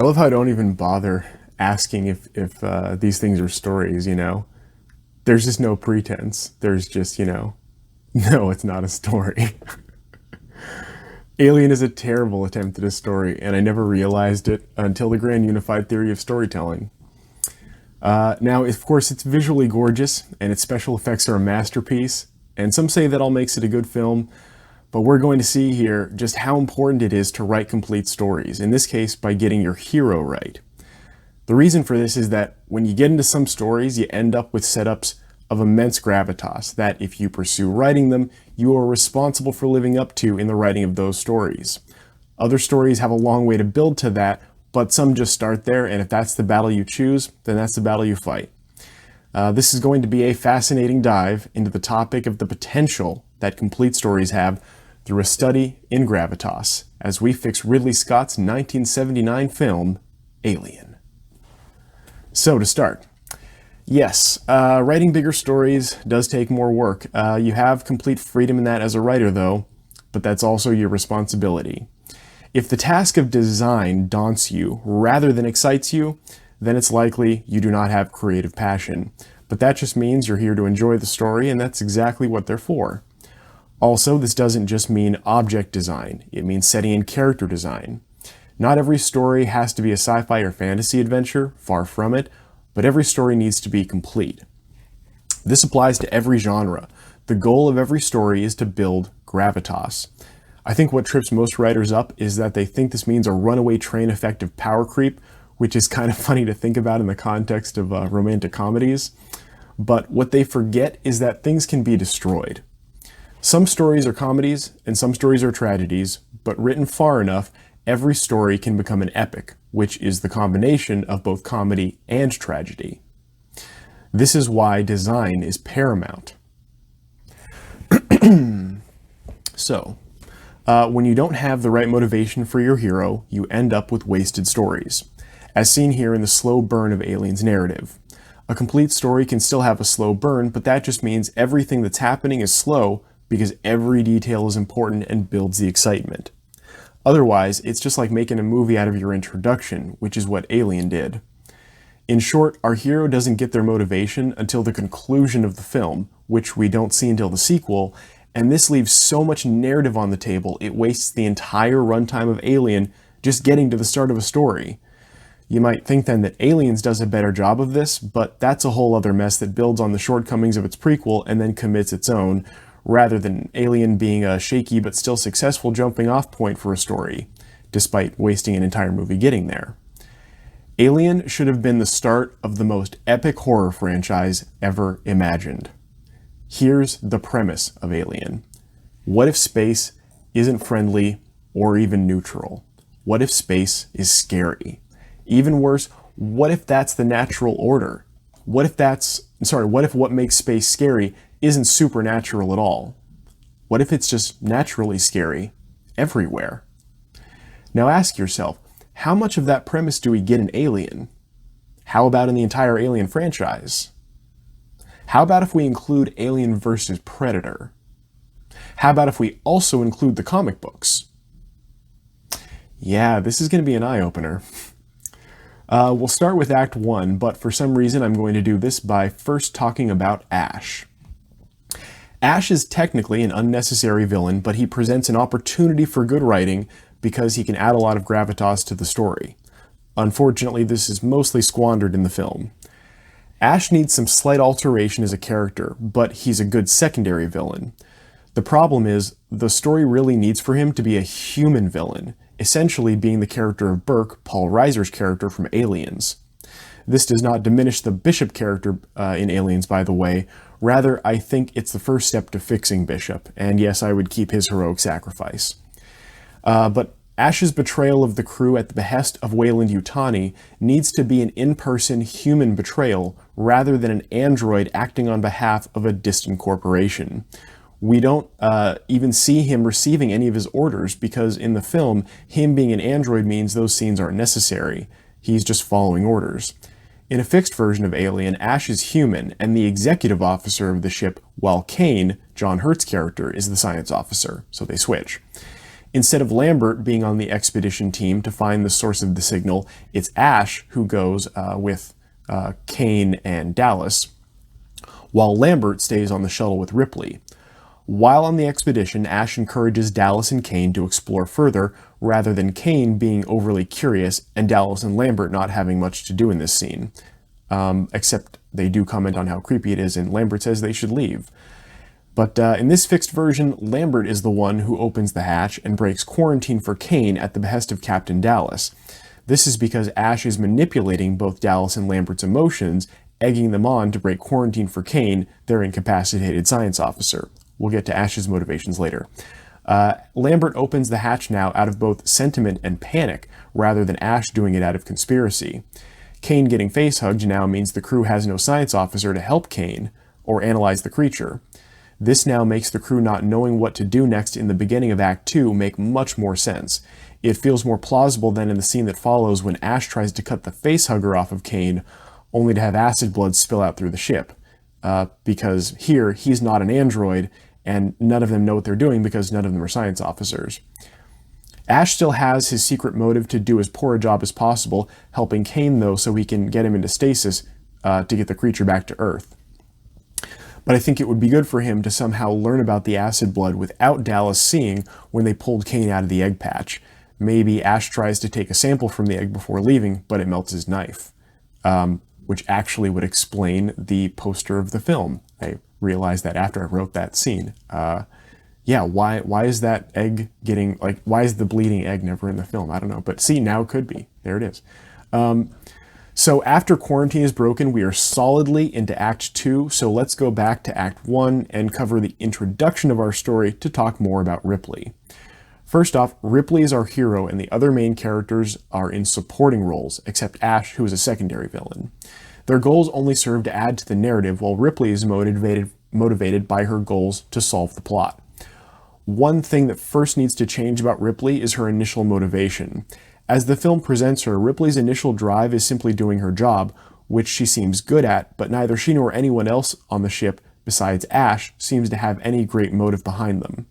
I love how I don't even bother asking if these things are stories, you know? There's just no pretense. There's just, no, it's not a story. Alien is a terrible attempt at a story, and I never realized it until the grand unified theory of storytelling. Now, of course, it's visually gorgeous, and its special effects are a masterpiece, and some say that all makes it a good film, but we're going to see here just how important it is to write complete stories, in this case by getting your hero right. The reason for this is that when you get into some stories, you end up with setups of immense gravitas that, if you pursue writing them, you are responsible for living up to in the writing of those stories. Other stories have a long way to build to that, but some just start there, and if that's the battle you choose, then that's the battle you fight. This is going to be a fascinating dive into the topic of the potential that complete stories have through a study in gravitas, as we fix Ridley Scott's 1979 film, Alien. So to start, yes, writing bigger stories does take more work. You have complete freedom in that as a writer, though, but that's also your responsibility. If the task of design daunts you rather than excites you, then it's likely you do not have creative passion. But that just means you're here to enjoy the story, and that's exactly what they're for. Also, this doesn't just mean object design, it means setting and character design. Not every story has to be a sci-fi or fantasy adventure, far from it, but every story needs to be complete. This applies to every genre. The goal of every story is to build gravitas. I think what trips most writers up is that they think this means a runaway train effect of power creep, which is kind of funny to think about in the context of romantic comedies. But what they forget is that things can be destroyed. Some stories are comedies and some stories are tragedies, but written far enough, every story can become an epic, which is the combination of both comedy and tragedy. This is why design is paramount. So, when you don't have the right motivation for your hero, you end up with wasted stories, as seen here in the slow burn of Alien's narrative. A complete story can still have a slow burn, but that just means everything that's happening is slow because every detail is important and builds the excitement. Otherwise, it's just like making a movie out of your introduction, which is what Alien did. In short, our hero doesn't get their motivation until the conclusion of the film, which we don't see until the sequel, and this leaves so much narrative on the table it wastes the entire runtime of Alien just getting to the start of a story. You might think then that Aliens does a better job of this, but that's a whole other mess that builds on the shortcomings of its prequel and then commits its own, rather than Alien being a shaky but still successful jumping off point for a story, despite wasting an entire movie getting there. Alien should have been the start of the most epic horror franchise ever imagined. Here's the premise of Alien. What if space isn't friendly or even neutral? What if space is scary? Even worse, what if that's the natural order? What if what makes space scary isn't supernatural at all? What if it's just naturally scary everywhere? Now ask yourself, how much of that premise do we get in Alien? How about in the entire Alien franchise? How about if we include Alien vs. Predator? How about if we also include the comic books? Yeah, this is going to be an eye-opener. We'll start with Act 1, but for some reason I'm going to do this by first talking about Ash. Ash is technically an unnecessary villain, but he presents an opportunity for good writing because he can add a lot of gravitas to the story. Unfortunately, this is mostly squandered in the film. Ash needs some slight alteration as a character, but he's a good secondary villain. The problem is, the story really needs for him to be a human villain, essentially being the character of Burke, Paul Reiser's character from Aliens. This does not diminish the Bishop character in Aliens, by the way. Rather, I think it's the first step to fixing Bishop, and yes, I would keep his heroic sacrifice. But Ash's betrayal of the crew at the behest of Weyland-Yutani needs to be an in-person human betrayal rather than an android acting on behalf of a distant corporation. We don't even see him receiving any of his orders because in the film, him being an android means those scenes aren't necessary. He's just following orders. In a fixed version of Alien, Ash is human and the executive officer of the ship, while Kane, John Hurt's character, is the science officer, so they switch. Instead of Lambert being on the expedition team to find the source of the signal, it's Ash who goes with Kane and Dallas, while Lambert stays on the shuttle with Ripley. While on the expedition, Ash encourages Dallas and Kane to explore further, rather than Kane being overly curious and Dallas and Lambert not having much to do in this scene. Except they do comment on how creepy it is, and Lambert says they should leave. But in this fixed version, Lambert is the one who opens the hatch and breaks quarantine for Kane at the behest of Captain Dallas. This is because Ash is manipulating both Dallas and Lambert's emotions, egging them on to break quarantine for Kane, their incapacitated science officer. We'll get to Ash's motivations later. Lambert opens the hatch now out of both sentiment and panic, rather than Ash doing it out of conspiracy. Kane getting face-hugged now means the crew has no science officer to help Kane, or analyze the creature. This now makes the crew not knowing what to do next in the beginning of Act 2 make much more sense. It feels more plausible than in the scene that follows when Ash tries to cut the face-hugger off of Kane, only to have acid blood spill out through the ship. Because here, he's not an android, and none of them know what they're doing because none of them are science officers. Ash still has his secret motive to do as poor a job as possible, helping Kane though so he can get him into stasis to get the creature back to Earth. But I think it would be good for him to somehow learn about the acid blood without Dallas seeing when they pulled Kane out of the egg patch. Maybe Ash tries to take a sample from the egg before leaving, but it melts his knife, which actually would explain the poster of the film. I realized that after I wrote that scene. Yeah, why is that egg getting, like, why is the bleeding egg never in the film? I don't know, but see, now it could be. There it is. So after quarantine is broken, we are solidly into Act 2, so let's go back to Act 1 and cover the introduction of our story to talk more about Ripley. First off, Ripley is our hero and the other main characters are in supporting roles, except Ash, who is a secondary villain. Their goals only serve to add to the narrative, while Ripley is motivated by her goals to solve the plot. One thing that first needs to change about Ripley is her initial motivation. As the film presents her, Ripley's initial drive is simply doing her job, which she seems good at, but neither she nor anyone else on the ship, besides Ash, seems to have any great motive behind them.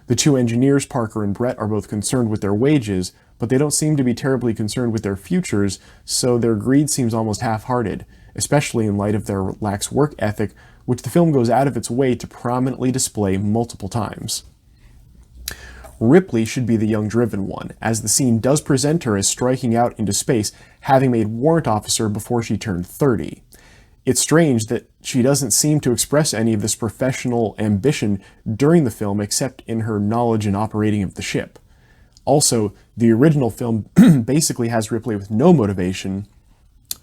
The two engineers, Parker and Brett, are both concerned with their wages, but they don't seem to be terribly concerned with their futures, so their greed seems almost half-hearted, especially in light of their lax work ethic, which the film goes out of its way to prominently display multiple times. Ripley should be the young driven one, as the scene does present her as striking out into space, having made warrant officer before she turned 30. It's strange that she doesn't seem to express any of this professional ambition during the film except in her knowledge and operating of the ship. Also, the original film basically has Ripley with no motivation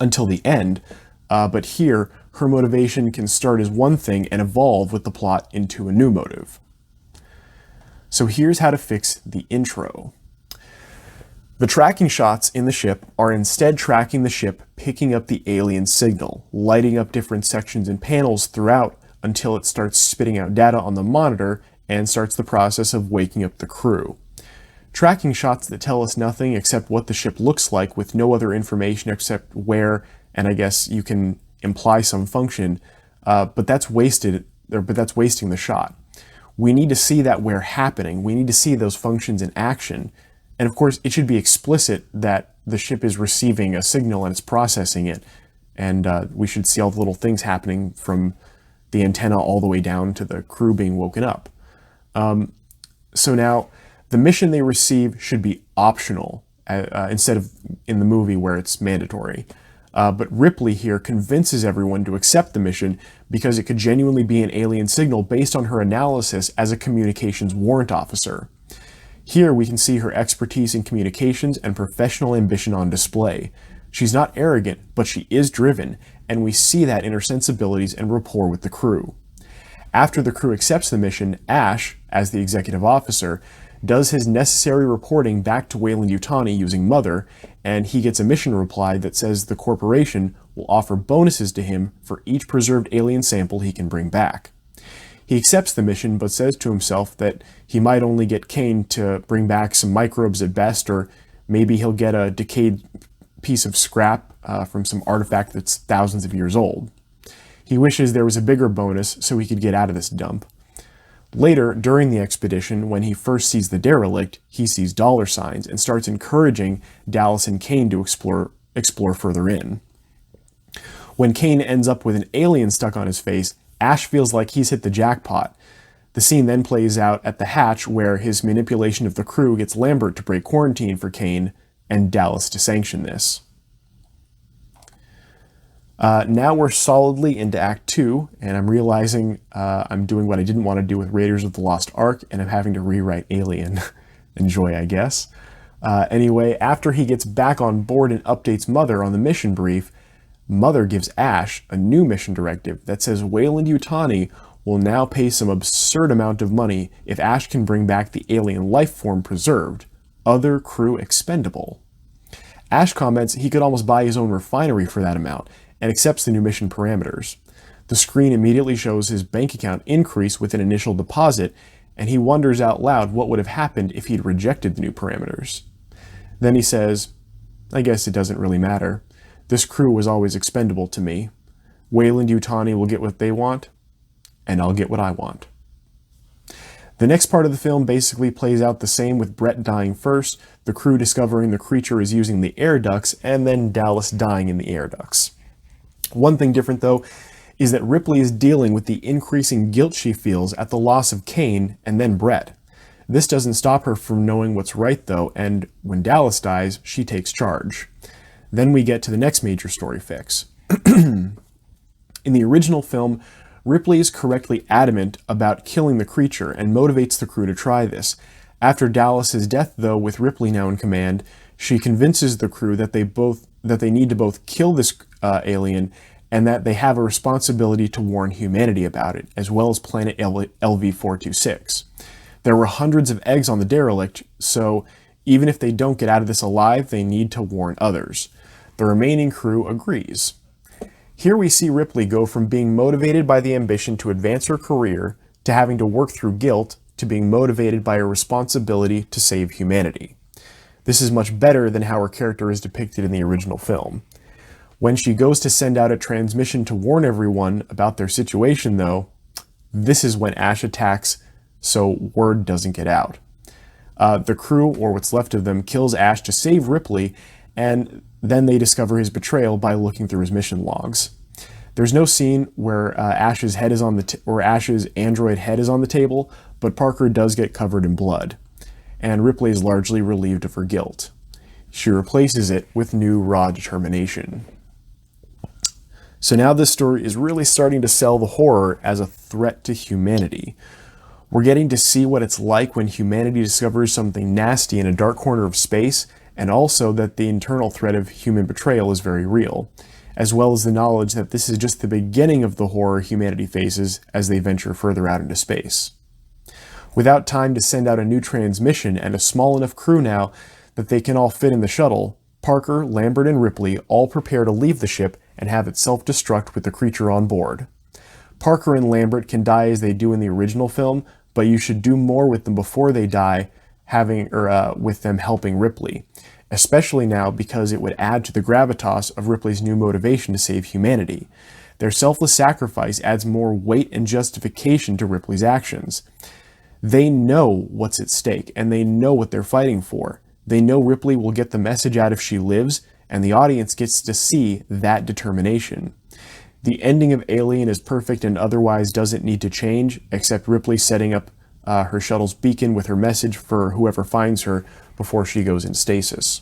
until the end, but here, her motivation can start as one thing and evolve with the plot into a new motive. So here's how to fix the intro. The tracking shots in the ship are instead tracking the ship picking up the alien signal, lighting up different sections and panels throughout until it starts spitting out data on the monitor and starts the process of waking up the crew. Tracking shots that tell us nothing except what the ship looks like with no other information except where, and I guess you can imply some function, but that's wasting the shot. We need to see that where happening. We need to see those functions in action. And of course, it should be explicit that the ship is receiving a signal and it's processing it. And we should see all the little things happening from the antenna all the way down to the crew being woken up. So now, the mission they receive should be optional instead of in the movie where it's mandatory. But Ripley here convinces everyone to accept the mission because it could genuinely be an alien signal based on her analysis as a communications warrant officer. Here we can see her expertise in communications and professional ambition on display. She's not arrogant, but she is driven, and we see that in her sensibilities and rapport with the crew. After the crew accepts the mission, Ash, as the executive officer, does his necessary reporting back to Weyland-Yutani using Mother, and he gets a mission reply that says the corporation will offer bonuses to him for each preserved alien sample he can bring back. He accepts the mission, but says to himself that he might only get Kane to bring back some microbes at best, or maybe he'll get a decayed piece of scrap from some artifact that's thousands of years old. He wishes there was a bigger bonus so he could get out of this dump. Later, during the expedition, when he first sees the derelict, he sees dollar signs and starts encouraging Dallas and Kane to explore further in. When Kane ends up with an alien stuck on his face, Ash feels like he's hit the jackpot. The scene then plays out at the hatch, where his manipulation of the crew gets Lambert to break quarantine for Kane and Dallas to sanction this. Now we're solidly into Act 2, and I'm realizing I'm doing what I didn't want to do with Raiders of the Lost Ark, and I'm having to rewrite Alien. Enjoy, I guess. Anyway, after he gets back on board and updates Mother on the mission brief, Mother gives Ash a new mission directive that says Weyland-Yutani will now pay some absurd amount of money if Ash can bring back the alien life form preserved, other crew expendable. Ash comments he could almost buy his own refinery for that amount, and accepts the new mission parameters. The screen immediately shows his bank account increase with an initial deposit, and he wonders out loud what would have happened if he'd rejected the new parameters. Then he says, I guess it doesn't really matter. This crew was always expendable to me. Weyland-Yutani will get what they want, and I'll get what I want. The next part of the film basically plays out the same, with Brett dying first, the crew discovering the creature is using the air ducts, and then Dallas dying in the air ducts. One thing different, though, is that Ripley is dealing with the increasing guilt she feels at the loss of Kane and then Brett. This doesn't stop her from knowing what's right, though, and when Dallas dies, she takes charge. Then we get to the next major story fix. In the original film, Ripley is correctly adamant about killing the creature and motivates the crew to try this. After Dallas's death, though, with Ripley now in command, she convinces the crew that they need to both kill this alien and that they have a responsibility to warn humanity about it, as well as planet LV-426. There were hundreds of eggs on the derelict, so even if they don't get out of this alive, they need to warn others. The remaining crew agrees. Here we see Ripley go from being motivated by the ambition to advance her career, to having to work through guilt, to being motivated by a responsibility to save humanity. This is much better than how her character is depicted in the original film. When she goes to send out a transmission to warn everyone about their situation, though, this is when Ash attacks, so word doesn't get out. The crew, or what's left of them, kills Ash to save Ripley, and then they discover his betrayal by looking through his mission logs. There's no scene where Ash's head is on Ash's android head is on the table, but Parker does get covered in blood, and Ripley is largely relieved of her guilt. She replaces it with new raw determination. So now this story is really starting to sell the horror as a threat to humanity. We're getting to see what it's like when humanity discovers something nasty in a dark corner of space, and also that the internal threat of human betrayal is very real, as well as the knowledge that this is just the beginning of the horror humanity faces as they venture further out into space. Without time to send out a new transmission and a small enough crew now that they can all fit in the shuttle, Parker, Lambert, and Ripley all prepare to leave the ship and have it self-destruct with the creature on board. Parker and Lambert can die as they do in the original film, but you should do more with them before they die, with them helping Ripley, especially now because it would add to the gravitas of Ripley's new motivation to save humanity. Their selfless sacrifice adds more weight and justification to Ripley's actions. They know what's at stake, and they know what they're fighting for. They know Ripley will get the message out if she lives, and the audience gets to see that determination. The ending of Alien is perfect and otherwise doesn't need to change, except Ripley setting up her shuttle's beacon with her message for whoever finds her before she goes in stasis.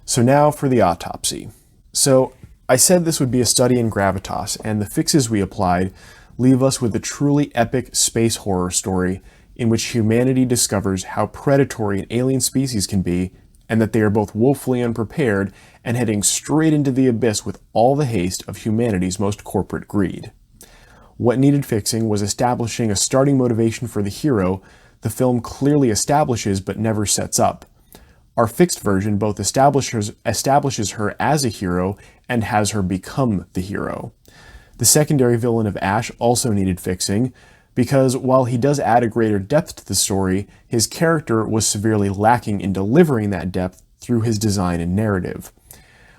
So now for the autopsy. So I said this would be a study in gravitas, and the fixes we applied leave us with a truly epic space horror story in which humanity discovers how predatory an alien species can be, and that they are both woefully unprepared and heading straight into the abyss with all the haste of humanity's most corporate greed. What needed fixing was establishing a starting motivation for the hero the film clearly establishes but never sets up. Our fixed version both establishes her as a hero and has her become the hero. The secondary villain of Ash also needed fixing, because while he does add a greater depth to the story, his character was severely lacking in delivering that depth through his design and narrative.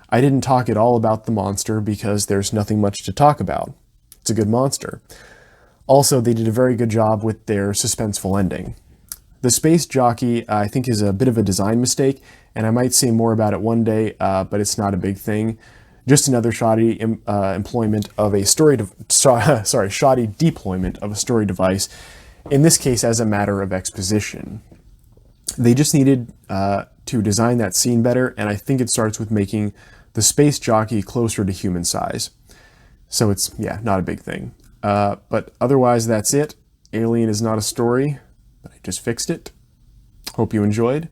I didn't talk at all about the monster because there's nothing much to talk about. It's a good monster. Also, they did a very good job with their suspenseful ending. The space jockey, I think, is a bit of a design mistake, and I might say more about it one day, but it's not a big thing. Just another shoddy employment of a shoddy deployment of a story device, in this case as a matter of exposition. They just needed to design that scene better, and I think it starts with making the space jockey closer to human size. So it's, yeah, not a big thing. But otherwise, that's it. Alien is not a story, but I just fixed it. Hope you enjoyed.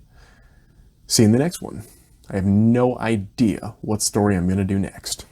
See you in the next one. I have no idea what story I'm going to do next.